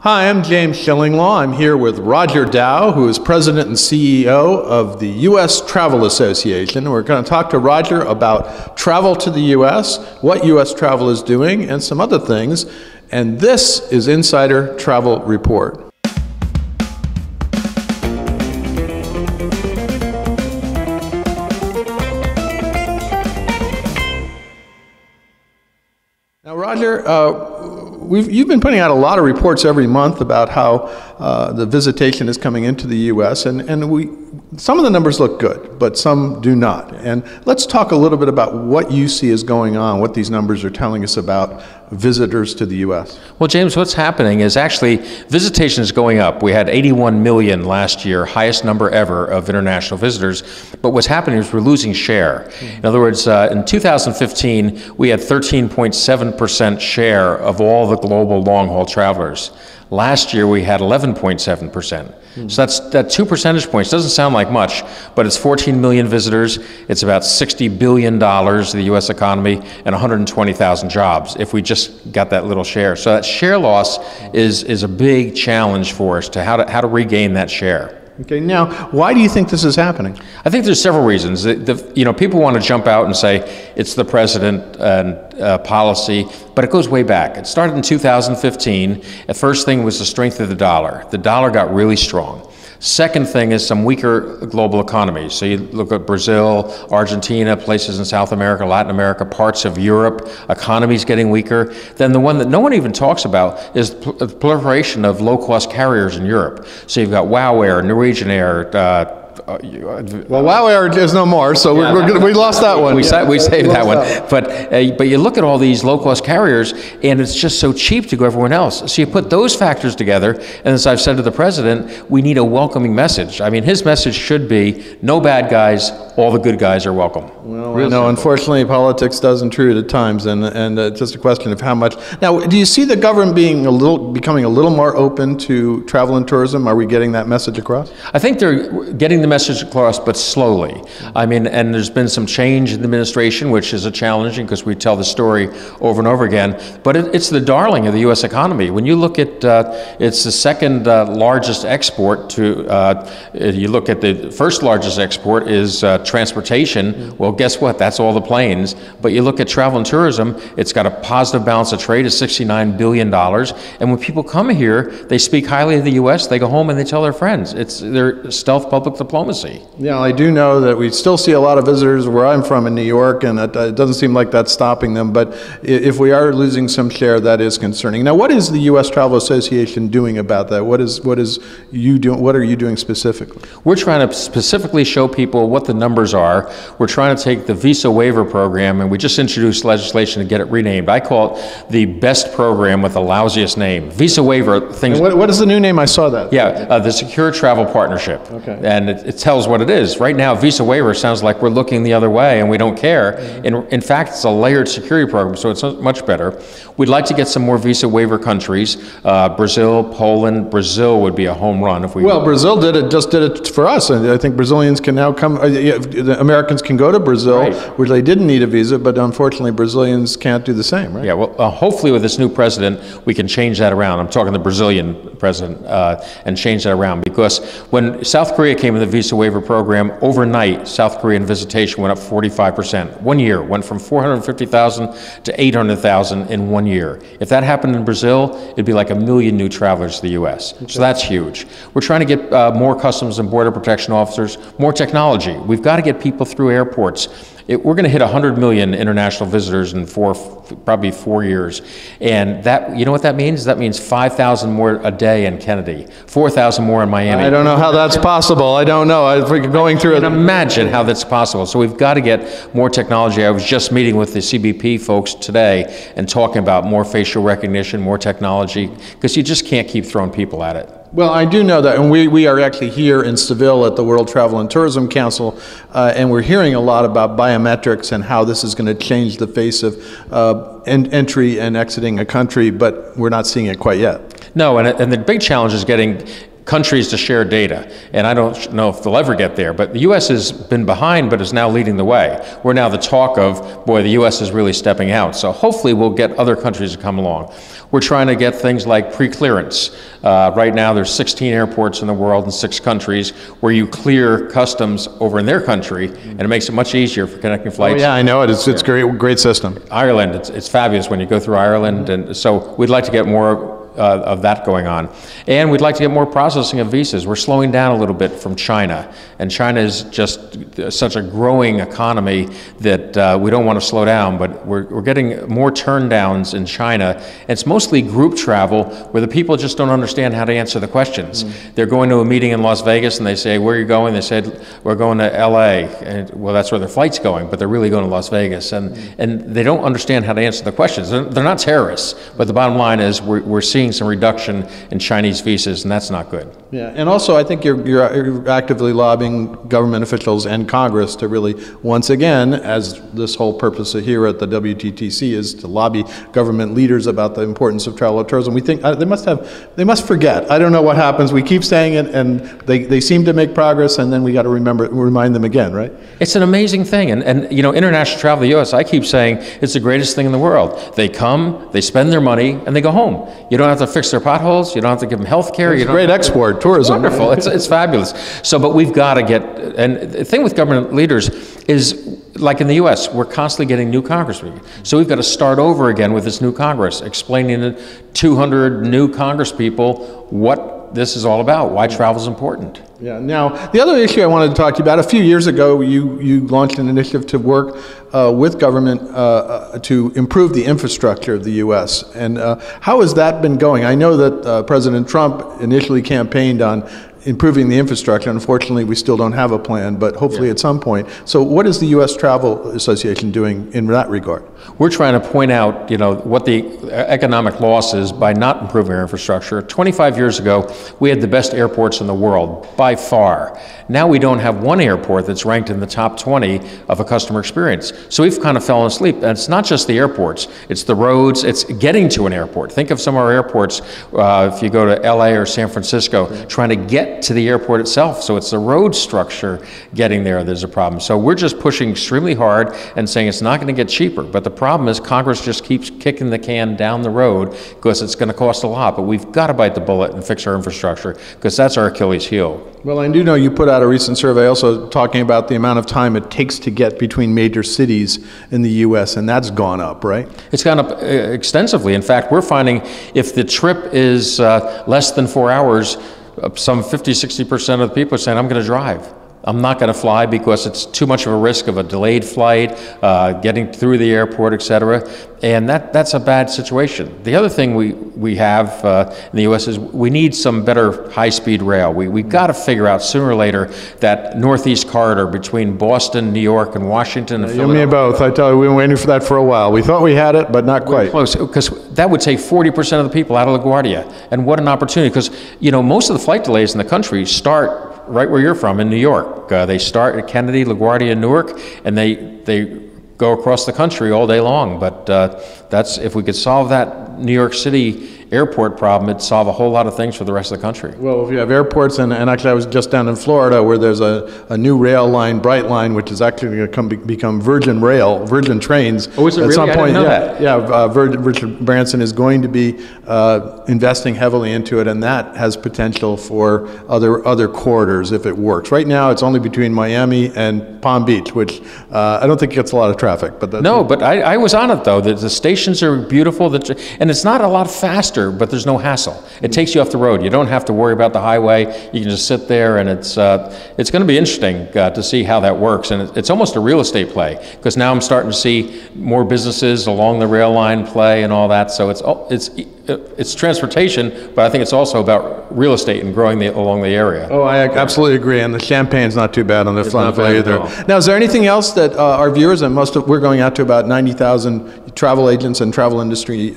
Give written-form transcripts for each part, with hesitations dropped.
Hi, I'm James Shillinglaw. I'm here with Roger Dow, who is President and CEO of the U.S. Travel Association. We're going to talk to Roger about travel to the U.S., what U.S. travel is doing, and some other things. And this is Insider Travel Report. Now, Roger, you've been putting out a lot of reports every month about how the visitation is coming into the U.S., and some of the numbers look good, but some do not. And let's talk a little bit about what you see is going on, what these numbers are telling us about visitors to the U.S. Well, James, what's happening is actually visitation is going up. We had 81 million last year, highest number ever of international visitors. But what's happening is we're losing share. In other words, in 2015, we had 13.7% share of all the global long-haul travelers. Last year, we had 11.7%. So that 2 percentage points doesn't sound like much, but it's 14 million visitors. It's about $60 billion to the U.S. economy and 120,000 jobs if we just got that little share. So that share loss is a big challenge for us to how to regain that share. Okay, now, why do you think this is happening? I think there's several reasons. People want to jump out and say it's the president and policy, but it goes way back. It started in 2015. The first thing was the strength of the dollar. The dollar got really strong. Second thing is some weaker global economies. So you look at Brazil, Argentina, places in South America, Latin America, parts of Europe, economies getting weaker. Then the one that no one even talks about is the proliferation of low-cost carriers in Europe. So you've got WOW Air, Norwegian Air, well, WOW Air is no more, so we lost that one. We saved that one. But you look at all these low-cost carriers, and it's just so cheap to go everywhere else. So you put those factors together, and as I've said to the president, we need a welcoming message. I mean, his message should be, no bad guys, all the good guys are welcome. Well, no, unfortunately, politics does intrude at times, and it's just a question of how much. Now, do you see the government becoming a little more open to travel and tourism? Are we getting that message across? I think they're getting the message across, but slowly. I mean, and there's been some change in the administration, which is a challenging because we tell the story over and over again. But it's the darling of the U.S. economy. When you look at, it's the second largest export to. You look at the first largest export is transportation. Well, guess what? That's all the planes. But you look at travel and tourism, it's got a positive balance of trade of $69 billion. And when people come here, they speak highly of the U.S., they go home and they tell their friends. It's their stealth public diplomacy. Yeah, I do know that we still see a lot of visitors where I'm from in New York, and it doesn't seem like that's stopping them. But if we are losing some share, that is concerning. Now, what is the U.S. Travel Association doing about that? What are you doing specifically? We're trying to specifically show people what the numbers are. We're trying to take the visa waiver program, and we just introduced legislation to get it renamed. I call it the best program with the lousiest name. Visa waiver things. And what is the new name? I saw that. Yeah, the Secure Travel Partnership. Okay. And it tells what it is. Right now, visa waiver sounds like we're looking the other way and we don't care. In fact, it's a layered security program, so it's much better. We'd like to get some more visa waiver countries. Brazil, Poland. Brazil would be a home run if we. Well, Brazil just did it for us, and I think Brazilians can now come. The Americans can go to Brazil, right, where they didn't need a visa, but unfortunately, Brazilians can't do the same, right? Yeah. Well, hopefully, with this new president, we can change that around. I'm talking the Brazilian president, and change that around, because when South Korea came in the visa waiver program, overnight, South Korean visitation went up 45%. 1 year, went from 450,000 to 800,000 in 1 year. If that happened in Brazil, it'd be like 1 million new travelers to the U.S. Okay. So that's huge. We're trying to get more Customs and Border Protection officers, more technology. We've got to get people through airports. We're going to hit 100 million international visitors in probably 4 years. And that, you know what that means? That means 5,000 more a day in Kennedy, 4,000 more in Miami. I don't know how that's possible. I don't know. I think going through it. Imagine how that's possible. So we've got to get more technology. I was just meeting with the CBP folks today and talking about more facial recognition, more technology, because you just can't keep throwing people at it. Well, I do know that, and we are actually here in Seville at the World Travel and Tourism Council, and we're hearing a lot about biometrics and how this is going to change the face of entry and exiting a country, but we're not seeing it quite yet. No, and the big challenge is getting countries to share data. And I don't know if they'll ever get there, but the U.S. has been behind, but is now leading the way. We're now the talk of, boy, the U.S. is really stepping out. So hopefully we'll get other countries to come along. We're trying to get things like pre-clearance. Right now there's 16 airports in the world in 6 countries where you clear customs over in their country, and it makes it much easier for connecting flights. Oh, yeah, I know it. It's great system. Ireland, it's fabulous when you go through Ireland, and so we'd like to get more of that going on. And we'd like to get more processing of visas. We're slowing down a little bit from China, and China is just such a growing economy that we don't want to slow down, but we're getting more turndowns in China. And it's mostly group travel where the people just don't understand how to answer the questions. They're going to a meeting in Las Vegas and they say, where are you going? They said, we're going to LA. And, well, that's where their flight's going, but they're really going to Las Vegas. And they don't understand how to answer the questions. They're not terrorists, but the bottom line is we're seeing some reduction in Chinese visas, and that's not good. Yeah, and also I think you're actively lobbying government officials and Congress to really, once again, as this whole purpose here at the WTTC is to lobby government leaders about the importance of travel and tourism. We think they must forget. I don't know what happens. We keep saying it, and they seem to make progress, and then we got to remind them again, right? It's an amazing thing, and you know, international travel, the U.S. I keep saying it's the greatest thing in the world. They come, they spend their money, and they go home. You don't have to fix their potholes. You don't have to give them health care. It's great export tourism. Wonderful. It's fabulous. So, but we've got to get, and the thing with government leaders is, like in the U.S., we're constantly getting new congressmen. So we've got to start over again with this new Congress, explaining to 200 new congresspeople what this is all about, why travel is important. Yeah. Now, the other issue I wanted to talk to you about, a few years ago, you launched an initiative to work with government to improve the infrastructure of the U.S. And how has that been going? I know that President Trump initially campaigned on improving the infrastructure. Unfortunately, we still don't have a plan, but hopefully at some point. So what is the U.S. Travel Association doing in that regard? We're trying to point out, you know, what the economic loss is by not improving our infrastructure. 25 years ago, we had the best airports in the world, by far. Now we don't have one airport that's ranked in the top 20 of a customer experience. So we've kind of fallen asleep. And it's not just the airports, it's the roads, it's getting to an airport. Think of some of our airports, if you go to LA or San Francisco, trying to get to the airport itself. So it's the road structure getting there there's a problem. So we're just pushing extremely hard and saying it's not going to get cheaper. But the problem is Congress just keeps kicking the can down the road because it's going to cost a lot. But we've got to bite the bullet and fix our infrastructure because that's our Achilles heel. Well, I do know you put out a recent survey also talking about the amount of time it takes to get between major cities in the U.S., and that's gone up, right? It's gone up extensively. In fact, we're finding if the trip is less than 4 hours, some 50–60% of the people are saying, I'm going to drive. I'm not going to fly because it's too much of a risk of a delayed flight, getting through the airport, et cetera. And that's a bad situation. The other thing we have in the U.S. is we need some better high-speed rail. We've got to figure out sooner or later that Northeast corridor between Boston, New York, and Washington and Philadelphia. You and me both. I tell you, we've been waiting for that for a while. We thought we had it, but not quite. Close, because that would take 40% of the people out of LaGuardia. And what an opportunity, because you know most of the flight delays in the country start right where you're from in New York. They start at Kennedy, LaGuardia, Newark, and they go across the country all day long. But that's, if we could solve that New York City airport problem, it'd solve a whole lot of things for the rest of the country. Well, if you have airports, and actually I was just down in Florida where there's a new rail line, Bright Line, which is actually going to become Virgin Trains. Oh, is it at really? some point. I didn't know that. Yeah, Richard Branson is going to be investing heavily into it, and that has potential for other corridors if it works. Right now, it's only between Miami and Palm Beach, which I don't think gets a lot of traffic. But no, but I was on it though. The stations are beautiful, and it's not a lot faster, but there's no hassle. It takes you off the road. You don't have to worry about the highway. You can just sit there, and it's going to be interesting to see how that works. And it's almost a real estate play, because now I'm starting to see more businesses along the rail line play and all that. So it's transportation, but I think it's also about real estate and growing along the area. Oh, I absolutely agree. And the Champagne's not too bad on the front either. Now, is there anything else that our viewers, and we're going out to about 90,000 travel agents and travel industry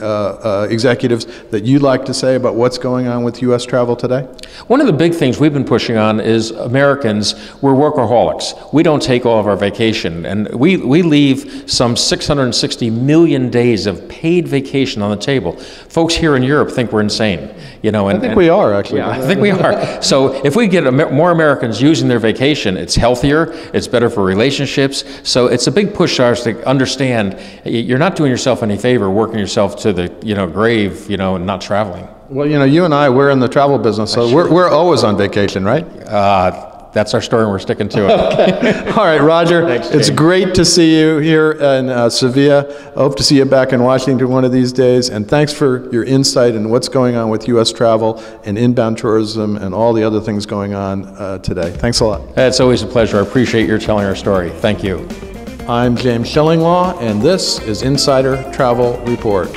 executives, that you'd like to say about what's going on with U.S. travel today? One of the big things we've been pushing on is Americans, we're workaholics. We don't take all of our vacation, and we leave some 660 million days of paid vacation on the table. Folks here in Europe think we're insane. You know, I think we are, actually. Yeah, I think we are. So if we get more Americans using their vacation, it's healthier, it's better for relationships. So it's a big push to us to understand you're not doing yourself any favor working yourself to the grave, and not traveling. Well, you and I, we're in the travel business, so we're always on vacation, right? That's our story, and we're sticking to it. Okay. All right, Roger. Thanks, it's James. great to see you here in Sevilla. I hope to see you back in Washington one of these days. And thanks for your insight and what's going on with U.S. travel and inbound tourism and all the other things going on today. Thanks a lot. It's always a pleasure. I appreciate your telling our story. Thank you. I'm James Shillinglaw, and this is Insider Travel Report.